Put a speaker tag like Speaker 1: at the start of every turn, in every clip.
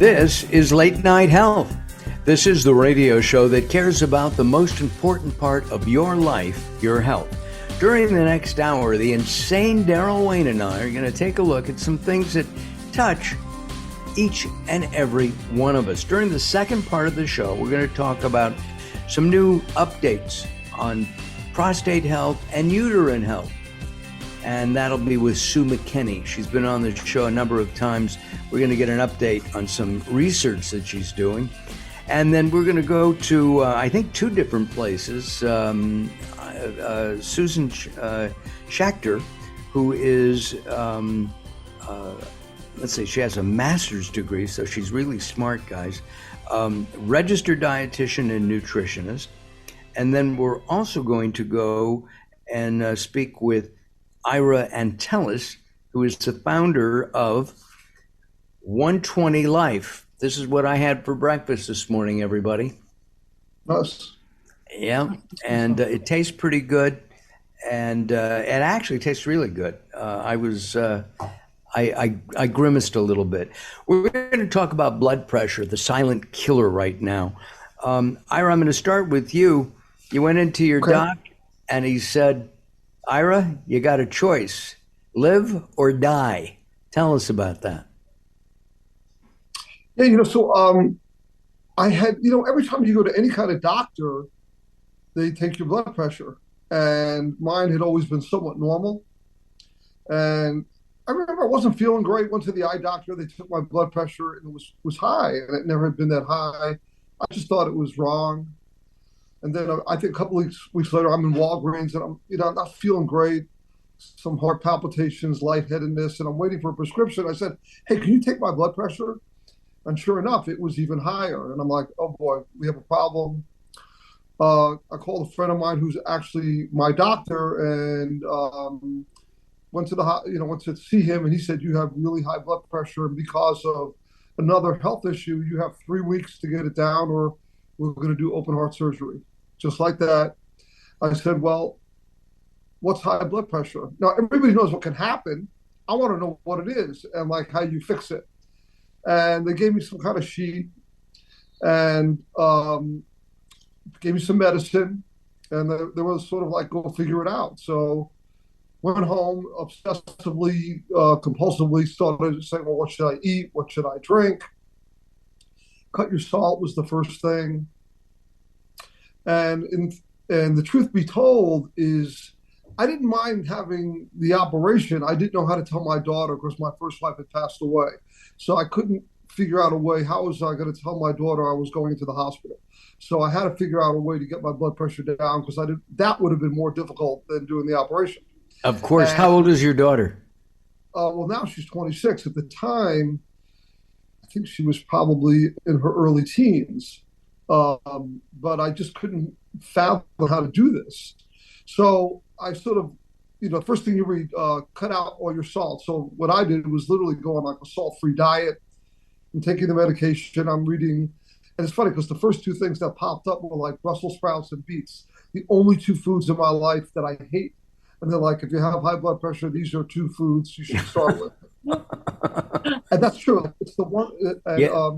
Speaker 1: This is Late Night Health. This is the radio show that cares about the most important part of your life, your health. During the next hour, the insane Daryl Wayne and I are going to take a look at some things that touch each and every one of us. During the second part of the show, we're going to talk about some new updates on prostate health and uterine health. And that'll be with Sue McKinney. She's been on the show a number of times. We're going to get an update on some research that she's doing. And then we're going to go to, I think, two different places. Susan Schachter, who is, let's see, she has a master's degree, so she's really smart, guys. Registered dietitian and nutritionist. And then we're also going to go and speak with Ira Antelis, who is the founder of 120 Life. This is what I had for breakfast this morning, everybody.
Speaker 2: Nice.
Speaker 1: Yeah, and it tastes pretty good, and it actually tastes really good. I grimaced a little bit. We're going to talk about blood pressure, the silent killer right now. Ira, I'm going to start with you. You went into your doc, and he said, Ira, you got a choice, live or die. Tell us about that.
Speaker 2: Yeah, so I had, every time you go to any kind of doctor, they take your blood pressure. And mine had always been somewhat normal. And I remember I wasn't feeling great. Went to the eye doctor. They took my blood pressure and it was high. And it never had been that high. I just thought it was wrong. And then I think a couple of weeks later, I'm in Walgreens and I'm not feeling great. Some heart palpitations, lightheadedness, and I'm waiting for a prescription. I said, hey, can you take my blood pressure? And sure enough, it was even higher. And I'm like, oh boy, we have a problem. I called a friend of mine who's actually my doctor and went to see him. And he said, you have really high blood pressure. And because of another health issue, you have 3 weeks to get it down or we're going to do open heart surgery. Just like that. I said, well, what's high blood pressure? Now, everybody knows what can happen. I want to know what it is and like how you fix it. And they gave me some kind of sheet and gave me some medicine. And there was sort of like, go figure it out. So went home, obsessively, compulsively started saying, well, what should I eat? What should I drink? Cut your salt was the first thing. And the truth be told is I didn't mind having the operation. I didn't know how to tell my daughter because my first wife had passed away. So I couldn't figure out a way. How was I going to tell my daughter I was going into the hospital? So I had to figure out a way to get my blood pressure down because that would have been more difficult than doing the operation.
Speaker 1: Of course. How old is your daughter?
Speaker 2: Well, now she's 26. At the time, I think she was probably in her early teens. But I just couldn't fathom how to do this. So I sort of, the first thing you read, cut out all your salt. So what I did was literally go on like a salt-free diet and taking the medication. I'm reading, and it's funny because the first two things that popped up were like Brussels sprouts and beets, the only two foods in my life that I hate. And they're like, if you have high blood pressure, these are two foods you should start with. And that's true. It's the one. And,
Speaker 1: yeah.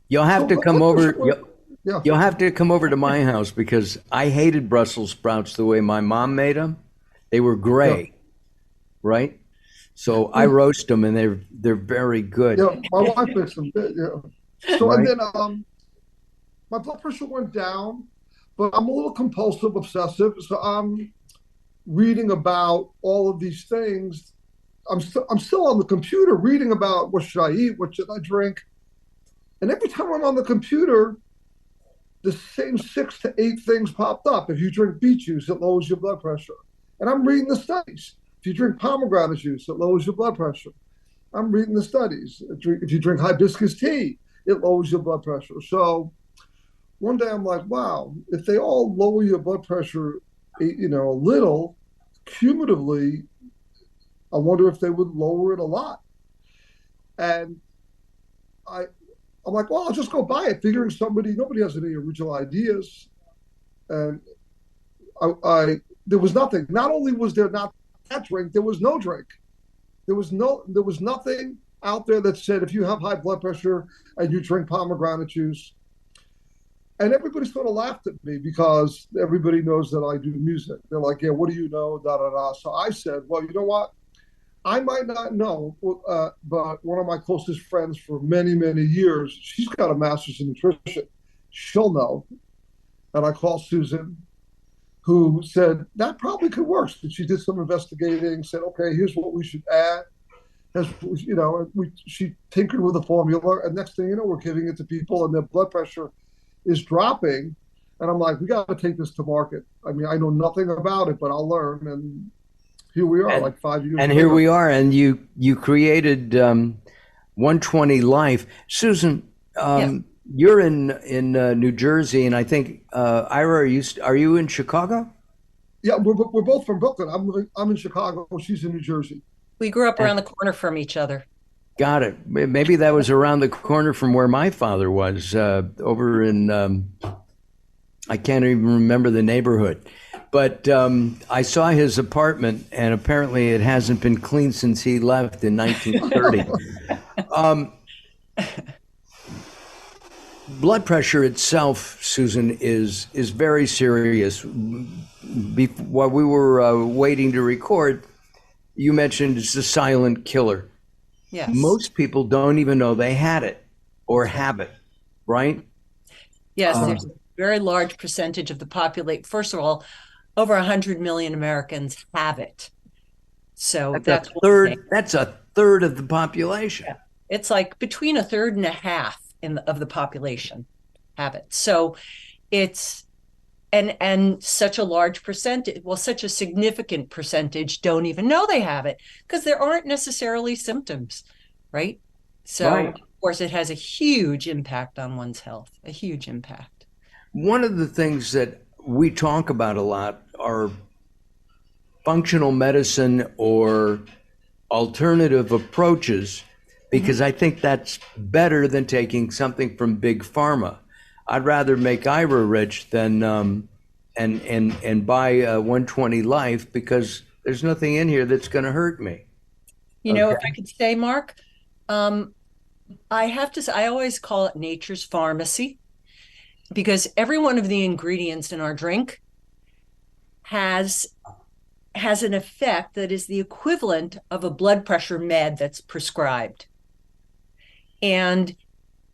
Speaker 1: You'll have to come over. You'll have to come over to my house because I hated Brussels sprouts the way my mom made them. They were gray, right? So I roast them and they're very good.
Speaker 2: Yeah, my wife makes them good. Yeah. So right. And then my blood pressure went down, but I'm a little compulsive, obsessive. So I'm reading about all of these things. I'm still on the computer reading about what should I eat, what should I drink, and every time I'm on the computer, the same 6 to 8 things popped up. If you drink beet juice, it lowers your blood pressure. And I'm reading the studies. If you drink pomegranate juice, it lowers your blood pressure. I'm reading the studies. If you drink hibiscus tea, it lowers your blood pressure. So one day I'm like, wow, if they all lower your blood pressure, a little, cumulatively, I wonder if they would lower it a lot. And I'm like, well, I'll just go buy it, figuring nobody has any original ideas. And there was nothing. Not only was there not that drink, there was no drink. There was nothing out there that said if you have high blood pressure and you drink pomegranate juice, and everybody sort of laughed at me because everybody knows that I do music. They're like, yeah, what do you know? Da da da. So I said, well, you know what? I might not know, but one of my closest friends for many, many years, she's got a master's in nutrition. She'll know. And I called Susan, who said that probably could work. So she did some investigating, said, okay, here's what we should add. As you know, she tinkered with the formula, and next thing you know, we're giving it to people, and their blood pressure is dropping. And I'm like, we got to take this to market. I mean, I know nothing about it, but I'll learn. And here we are,
Speaker 1: And,
Speaker 2: like 5 years
Speaker 1: and
Speaker 2: later.
Speaker 1: here we are, and you created 120 Life. Susan,
Speaker 3: Yes,
Speaker 1: you're in New Jersey, and I think Ira, are you in Chicago?
Speaker 2: Yeah, we're both from Brooklyn. I'm in Chicago. She's in New Jersey.
Speaker 3: we grew up around the corner from each other.
Speaker 1: Got it. Maybe that was around the corner from where my father was, over in, I can't even remember the neighborhood. But I saw his apartment, and apparently it hasn't been cleaned since he left in 1930. Blood pressure itself, Susan, is very serious. While we were waiting to record, you mentioned it's a silent killer.
Speaker 3: Yes.
Speaker 1: Most people don't even know they had it or have it, right?
Speaker 3: Yes, there's a very large percentage of the population. First of all, over 100 million Americans have it. So that's one thing.
Speaker 1: That's a third of the population.
Speaker 3: Yeah. It's like between a third and a half of the population have it. So it's and such a large percentage, well, such a significant percentage don't even know they have it because there aren't necessarily symptoms, right? So
Speaker 1: Right.
Speaker 3: of course it has a huge impact on one's health, a huge impact.
Speaker 1: One of the things that we talk about a lot are functional medicine or alternative approaches, because I think that's better than taking something from big pharma. I'd rather make Ira rich than and buy 120 Life, because there's nothing in here that's going to hurt me.
Speaker 3: You know, if
Speaker 1: Okay.
Speaker 3: I could say, Mark, I have to say, I always call it nature's pharmacy because every one of the ingredients in our drink has an effect that is the equivalent of a blood pressure med that's prescribed. And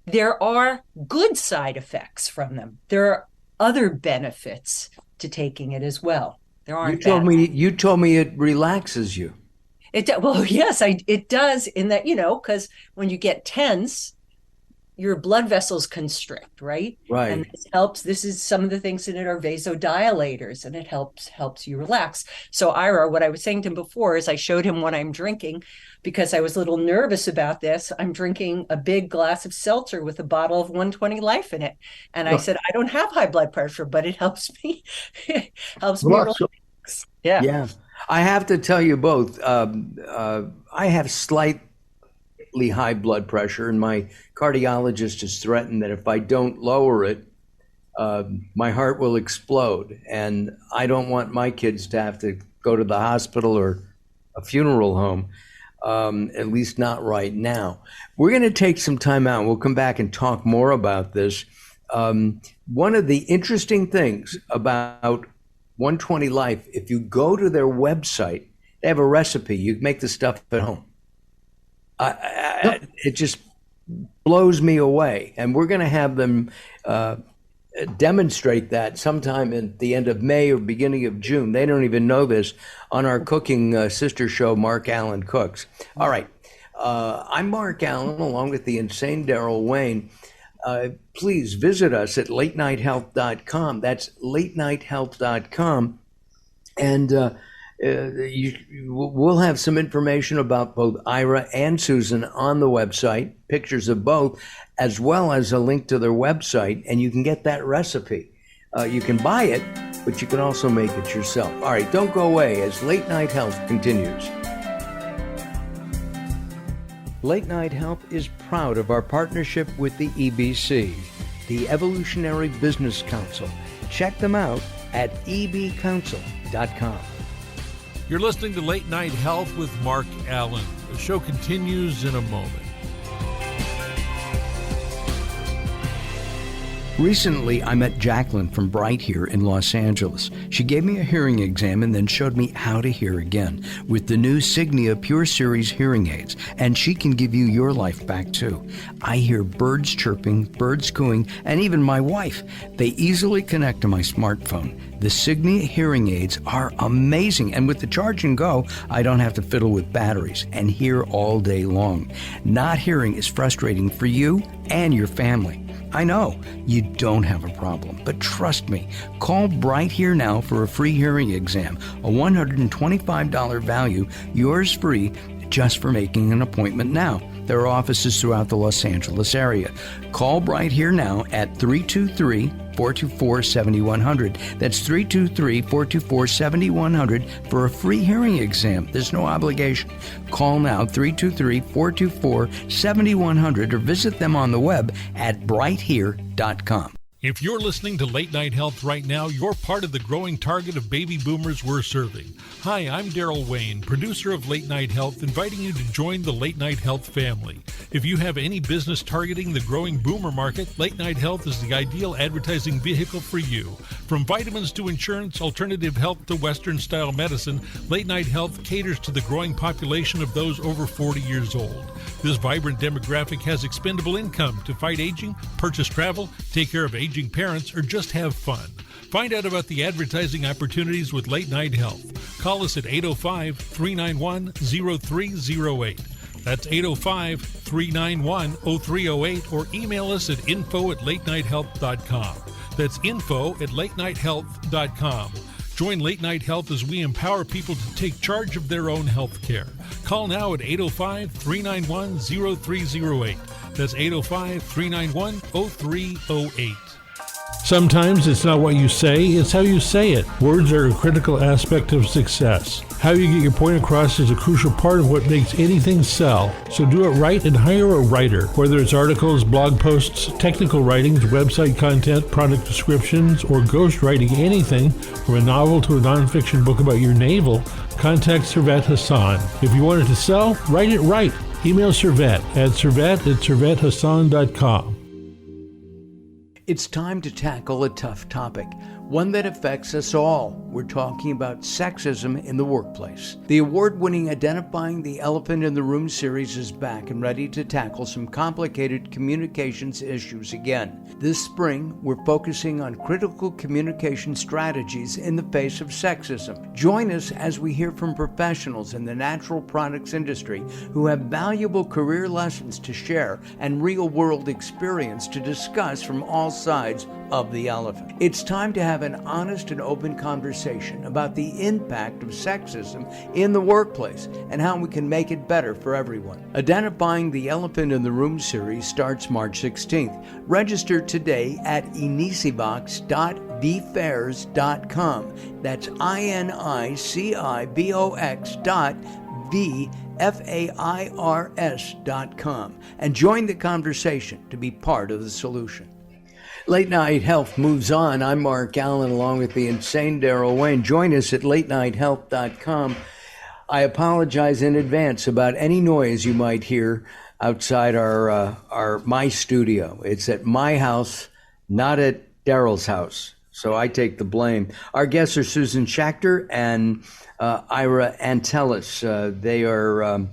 Speaker 3: there are good side effects from them. There are other benefits to taking it as well. There aren't bad.
Speaker 1: You told me it relaxes you.
Speaker 3: Well, yes, it does in that, because when you get tense, your blood vessels constrict, right?
Speaker 1: Right.
Speaker 3: And this helps. This is some of the things in it are vasodilators, and it helps you relax. So Ira, what I was saying to him before is I showed him what I'm drinking because I was a little nervous about this. I'm drinking a big glass of seltzer with a bottle of 120 Life in it. And I said, I don't have high blood pressure, but it helps me. It helps me
Speaker 2: Relax.
Speaker 3: relax. Yeah.
Speaker 1: Yeah. I have to tell you both, I have slightly high blood pressure, and my cardiologist has threatened that if I don't lower it, my heart will explode. And I don't want my kids to have to go to the hospital or a funeral home, at least not right now. We're going to take some time out. We'll come back and talk more about this. One of the interesting things about 120 Life, if you go to their website, they have a recipe. You make the stuff at home. It just blows me away. And we're going to have them demonstrate that sometime at the end of May or beginning of June. They don't even know this on our cooking sister show, Mark Alyn Cooks. All right. I'm Mark Alyn, along with the insane Daryl Wayne. Please visit us at latenighthealth.com. That's latenighthealth.com. And we'll have some information about both Ira and Susan on the website, pictures of both, as well as a link to their website, and you can get that recipe. You can buy it, but you can also make it yourself. All right, don't go away as Late Night Health continues. Late Night Health is proud of our partnership with the EBC, the Evolutionary Business Council. Check them out at ebcouncil.com.
Speaker 4: You're listening to Late Night Health with Mark Alyn. The show continues in a moment.
Speaker 1: Recently, I met Jacqueline from Bright here in Los Angeles. She gave me a hearing exam and then showed me how to hear again with the new Signia Pure Series hearing aids, and she can give you your life back too. I hear birds chirping, birds cooing, and even my wife. They easily connect to my smartphone. The Signia hearing aids are amazing, and with the charge and go, I don't have to fiddle with batteries and hear all day long. Not hearing is frustrating for you and your family. I know you don't have a problem, but trust me, call Bright Here now for a free hearing exam, a $125 value, yours free, just for making an appointment now. There are offices throughout the Los Angeles area. Call Bright Here now at 323-424-7100. That's 323-424-7100 for a free hearing exam. There's no obligation. Call now, 323-424-7100, or visit them on the web at brighthere.com.
Speaker 4: If you're listening to Late Night Health right now, you're part of the growing target of baby boomers we're serving. Hi, I'm Daryl Wayne, producer of Late Night Health, inviting you to join the Late Night Health family. If you have any business targeting the growing boomer market, Late Night Health is the ideal advertising vehicle for you. From vitamins to insurance, alternative health to Western-style medicine, Late Night Health caters to the growing population of those over 40 years old. This vibrant demographic has expendable income to fight aging, purchase travel, take care of aging parents, or just have fun. Find out about the advertising opportunities with Late Night Health. Call us at 805-391-0308. That's 805-391-0308, or email us at info@latenighthealth.com. That's info@latenighthealth.com. Join Late Night Health as we empower people to take charge of their own health care. Call now at 805-391-0308. That's 805-391-0308. Sometimes it's not what you say, it's how you say it. Words are a critical aspect of success. How you get your point across is a crucial part of what makes anything sell. So do it right and hire a writer. Whether it's articles, blog posts, technical writings, website content, product descriptions, or ghostwriting anything from a novel to a nonfiction book about your navel, contact Servet Hassan. If you want it to sell, write it right. Email Servet at servet@servethassan.com.
Speaker 1: It's time to tackle a tough topic, one that affects us all. We're talking about sexism in the workplace. The award-winning Identifying the Elephant in the Room series is back and ready to tackle some complicated communications issues again. This spring, we're focusing on critical communication strategies in the face of sexism. Join us as we hear from professionals in the natural products industry who have valuable career lessons to share and real-world experience to discuss from all sides of the elephant. It's time to have an honest and open conversation about the impact of sexism in the workplace and how we can make it better for everyone. Identifying the Elephant in the Room series starts March 16th. Register today at inicibox.vfairs.com. That's INICIBOX.VFAIRS.com, and join the conversation to be part of the solution. Late Night Health moves on. I'm Mark Alyn, along with the insane Daryl Wayne. Join us at latenighthealth.com. I apologize in advance about any noise you might hear outside my studio. It's at my house, not at Daryl's house, so I take the blame. Our guests are Susan Schachter and Ira Antelis. They are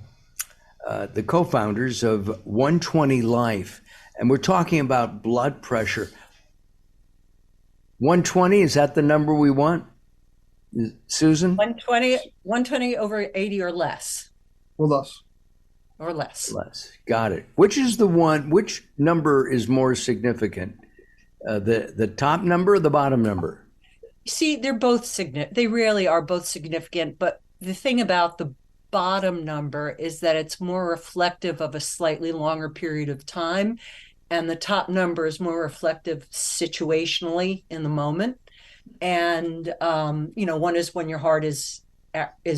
Speaker 1: the co-founders of 120 Life, and we're talking about blood pressure. 120, is that the number we want, Susan?
Speaker 3: 120 over 80 or less.
Speaker 2: Or less.
Speaker 3: Or less.
Speaker 1: Less. Got it. Which number is more significant? The top number or the bottom number?
Speaker 3: See, they're both significant. They really are both significant. But the thing about the bottom number is that it's more reflective of a slightly longer period of time. And the top number is more reflective situationally in the moment. And, one is when your heart is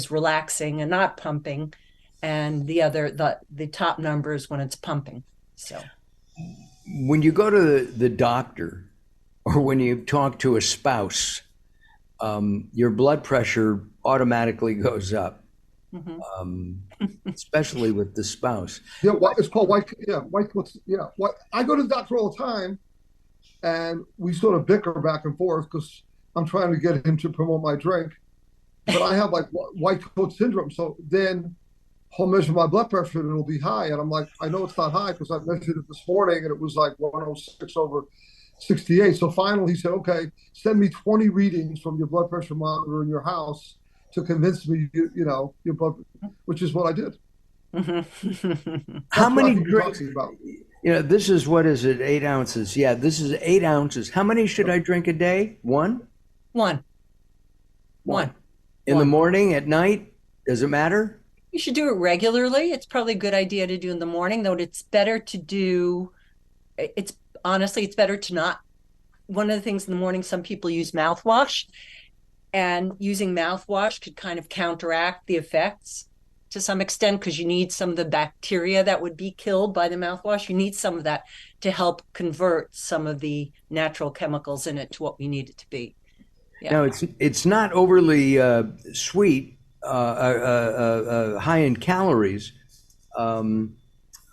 Speaker 3: relaxing and not pumping. And the other, the top number is when it's pumping. So
Speaker 1: when you go to the doctor or when you talk to a spouse, your blood pressure automatically goes up, especially with the spouse.
Speaker 2: Yeah, it's called white. Yeah, white. Yeah, what I go to the doctor all the time, and we sort of bicker back and forth because I'm trying to get him to promote my drink, but I have like white coat syndrome. So then he'll measure my blood pressure and it'll be high, and I'm like, I know it's not high because I measured it this morning and it was like 106/68. So finally, he said, okay, send me 20 readings from your blood pressure monitor in your house to convince me, your blood, which is what I did.
Speaker 1: How many
Speaker 2: drinks?
Speaker 1: This is, what is it, 8 ounces? Yeah, this is 8 ounces. How many should I drink a day? One?
Speaker 3: One.
Speaker 1: In the morning, at night? Does it matter?
Speaker 3: You should do it regularly. It's probably a good idea to do in the morning, though it's better to do, it's better to not. One of the things in the morning, some people use mouthwash, and using mouthwash could kind of counteract the effects to some extent, because you need some of the bacteria that would be killed by the mouthwash. You need some of that to help convert some of the natural chemicals in it to what we need it to be. Yeah.
Speaker 1: Now, it's not overly sweet, high in calories, and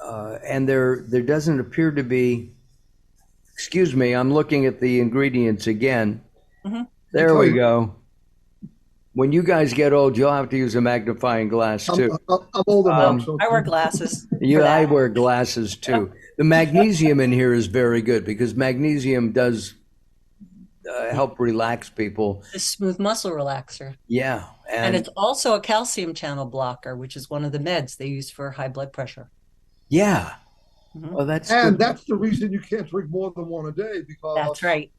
Speaker 1: there doesn't appear to be. Excuse me, I'm looking at the ingredients again. There we go. When you guys get old, you'll have to use a magnifying glass too.
Speaker 2: I'm older now.
Speaker 3: I wear glasses.
Speaker 1: I wear glasses too. The magnesium in here is very good because magnesium does help relax people.
Speaker 3: A smooth muscle relaxer.
Speaker 1: Yeah.
Speaker 3: And it's also a calcium channel blocker, which is one of the meds they use for high blood pressure.
Speaker 1: Yeah. Well, that's
Speaker 2: the reason you can't drink more than one a day, because
Speaker 3: that's right.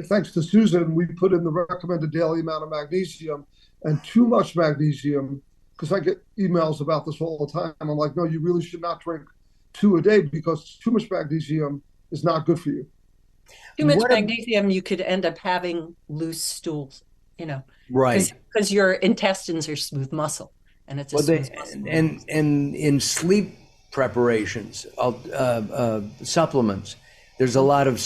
Speaker 2: Thanks to Susan, we put in the recommended daily amount of magnesium, and too much magnesium, because I get emails about this all the time. I'm like, no, you really should not drink 2 a day because too much magnesium is not good for you.
Speaker 3: Too much magnesium, you could end up having loose stools,
Speaker 1: right?
Speaker 3: Because your intestines are smooth muscle, and it's smooth muscle.
Speaker 1: And in sleep preparations, supplements, there's a lot of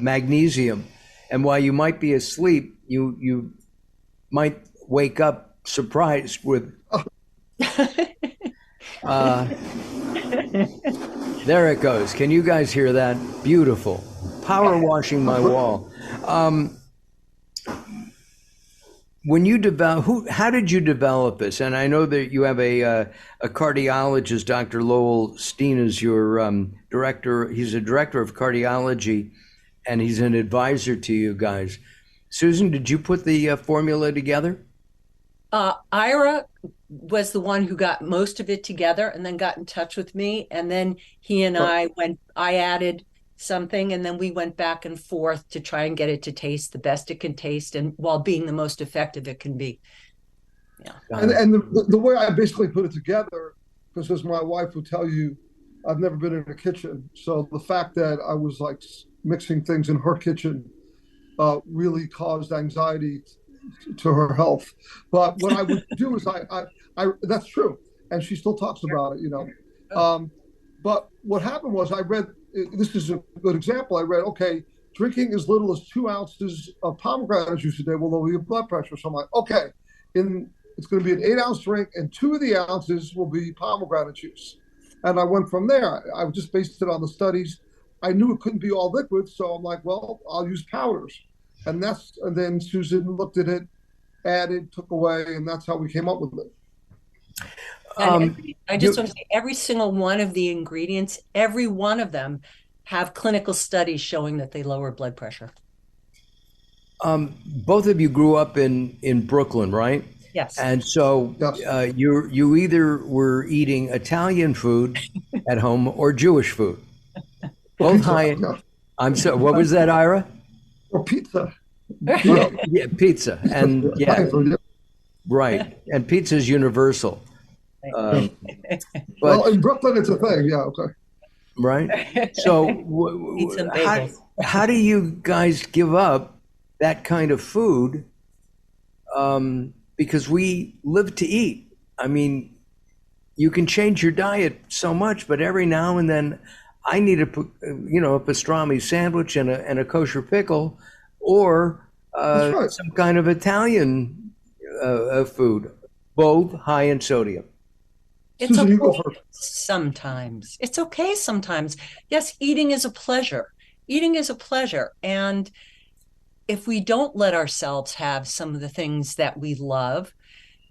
Speaker 1: magnesium, and while you might be asleep, you might wake up surprised with. There it goes. Can you guys hear that? Beautiful. Power washing my wall. When you how did you develop this? And I know that you have a cardiologist, Dr. Lowell Steen, is your director. He's a director of cardiology, and he's an advisor to you guys. Susan, did you put the formula together?
Speaker 3: Ira was the one who got most of it together and then got in touch with me. And then he and I added something, and then we went back and forth to try and get it to taste the best it can taste, and while being the most effective it can be. Yeah.
Speaker 2: And the way I basically put it together, because as my wife would tell you, I've never been in a kitchen. So the fact that I was like mixing things in her kitchen really caused anxiety to her health. But what I would do is I that's true. And she still talks about it, but what happened was I read, this is a good example. I read, okay, drinking as little as 2 ounces of pomegranate juice a day will lower your blood pressure. So I'm like, okay, it's going to be an 8-ounce drink, and 2 of the ounces will be pomegranate juice. And I went from there. I just based it on the studies. I knew it couldn't be all liquid, so I'm like, well, I'll use powders. And then Susan looked at it, added, took away, and that's how we came up with it.
Speaker 3: I just want to say, every single one of the ingredients, every one of them have clinical studies showing that they lower blood pressure.
Speaker 1: Both of you grew up in Brooklyn, right?
Speaker 3: Yes.
Speaker 1: And so you either were eating Italian food at home or Jewish food. Both high. What was that, Ira?
Speaker 2: Or pizza.
Speaker 1: Yeah, pizza. And right. And pizza is universal.
Speaker 2: Well, in Brooklyn, it's a thing. Yeah, okay.
Speaker 1: Right. So how do you guys give up that kind of food? Because we live to eat. I mean, you can change your diet so much, but every now and then I need a pastrami sandwich and a kosher pickle, or
Speaker 2: That's right.
Speaker 1: some kind of Italian food, both high in sodium.
Speaker 3: It's
Speaker 2: Susan, you go
Speaker 3: okay
Speaker 2: first.
Speaker 3: sometimes. It's okay sometimes. Yes, eating is a pleasure. Eating is a pleasure. And if we don't let ourselves have some of the things that we love,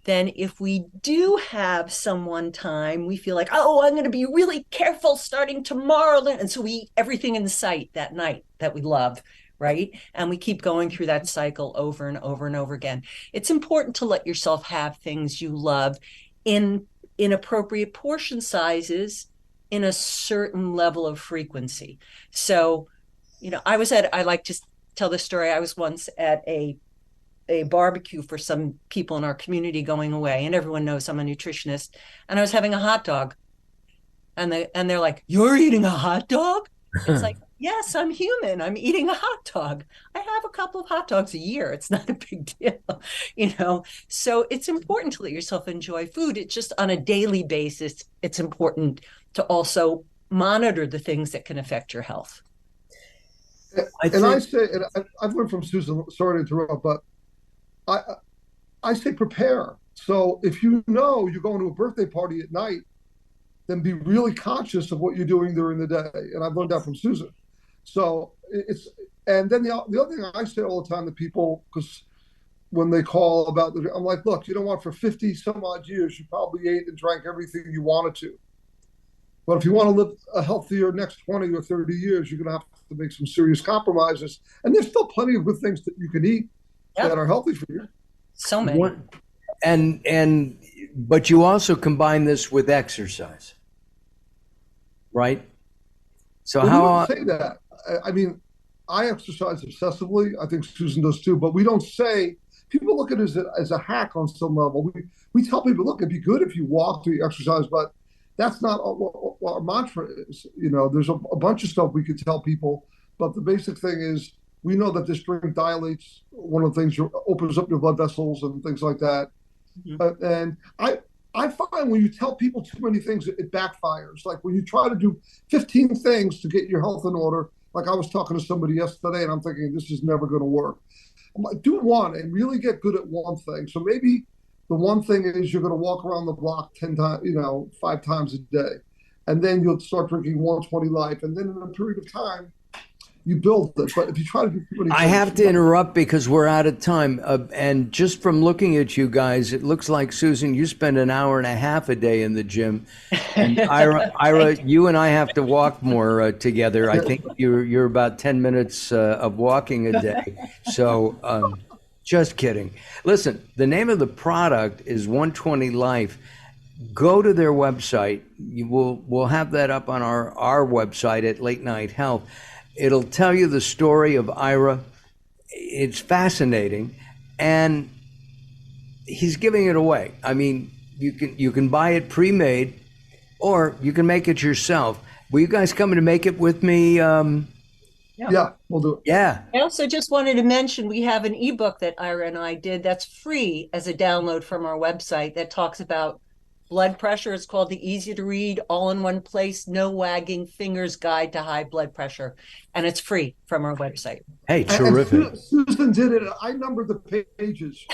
Speaker 3: then if we do have some one time, we feel like, oh, I'm going to be really careful starting tomorrow. And so we eat everything in sight that night that we love, right? And we keep going through that cycle over and over and over again. It's important to let yourself have things you love in appropriate portion sizes in a certain level of frequency. So, I like to tell this story. I was once at a barbecue for some people in our community going away, and everyone knows I'm a nutritionist, and I was having a hot dog, and they're like, "You're eating a hot dog?" It's like, yes, I'm human. I'm eating a hot dog. I have a couple of hot dogs a year. It's not a big deal, So it's important to let yourself enjoy food. It's just on a daily basis, it's important to also monitor the things that can affect your health.
Speaker 2: I've learned from Susan, sorry to interrupt, but I say prepare. So if you know you're going to a birthday party at night, then be really conscious of what you're doing during the day. And I've learned that from Susan. So and then the other thing I say all the time to people, because when they call about I'm like, look, you know what, for 50 some odd years, you probably ate and drank everything you wanted to. But if you want to live a healthier next 20 or 30 years, you're going to have to make some serious compromises. And there's still plenty of good things that you can eat that are healthy for you.
Speaker 3: So many.
Speaker 1: But you also combine this with exercise, right? So
Speaker 2: we don't say that. I mean, I exercise obsessively. I think Susan does too. But we don't say. People look at it as a hack on some level. We tell people, look, it'd be good if you walk or you exercise, but that's not what our mantra is. There's a bunch of stuff we could tell people, but the basic thing is we know that this drink dilates. One of the things opens up your blood vessels and things like that. Mm-hmm. And I find when you tell people too many things, it backfires. Like when you try to do 15 things to get your health in order, like I was talking to somebody yesterday and I'm thinking, this is never going to work. I'm like, do one and really get good at one thing. So maybe the one thing is you're going to walk around the block 10 times, 5 times a day. And then you'll start drinking 120 Life. And then in a period of time, you build it. But if you try to do too many things,
Speaker 1: I have to interrupt because we're out of time. And just from looking at you guys, it looks like, Susan, you spend an hour and a half a day in the gym. And Ira, you and I have to walk more together. I think you're about 10 minutes of walking a day. So just kidding. Listen, the name of the product is 120 Life. Go to their website. We'll have that up on our website at Late Night Health. It'll tell you the story of Ira. It's fascinating, and he's giving it away. I mean, you can buy it pre-made, or you can make it yourself. Will you guys come to make it with me?
Speaker 2: Yeah, we'll do it.
Speaker 1: Yeah.
Speaker 3: I also just wanted to mention we have an ebook that Ira and I did that's free as a download from our website that talks about blood pressure. It's called The Easy to Read, All in One Place, No Wagging Fingers Guide to High Blood Pressure. And it's free from our website.
Speaker 1: Hey, terrific.
Speaker 2: And Susan did it. I numbered the pages.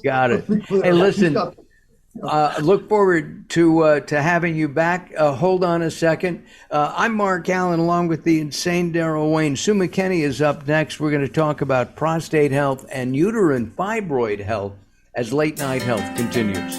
Speaker 1: Got it. Hey, listen, look forward to having you back. Hold on a second. I'm Mark Alyn, along with the insane Daryl Wayne. Sue McKinney is up next. We're going to talk about prostate health and uterine fibroid health as Late Night Health continues.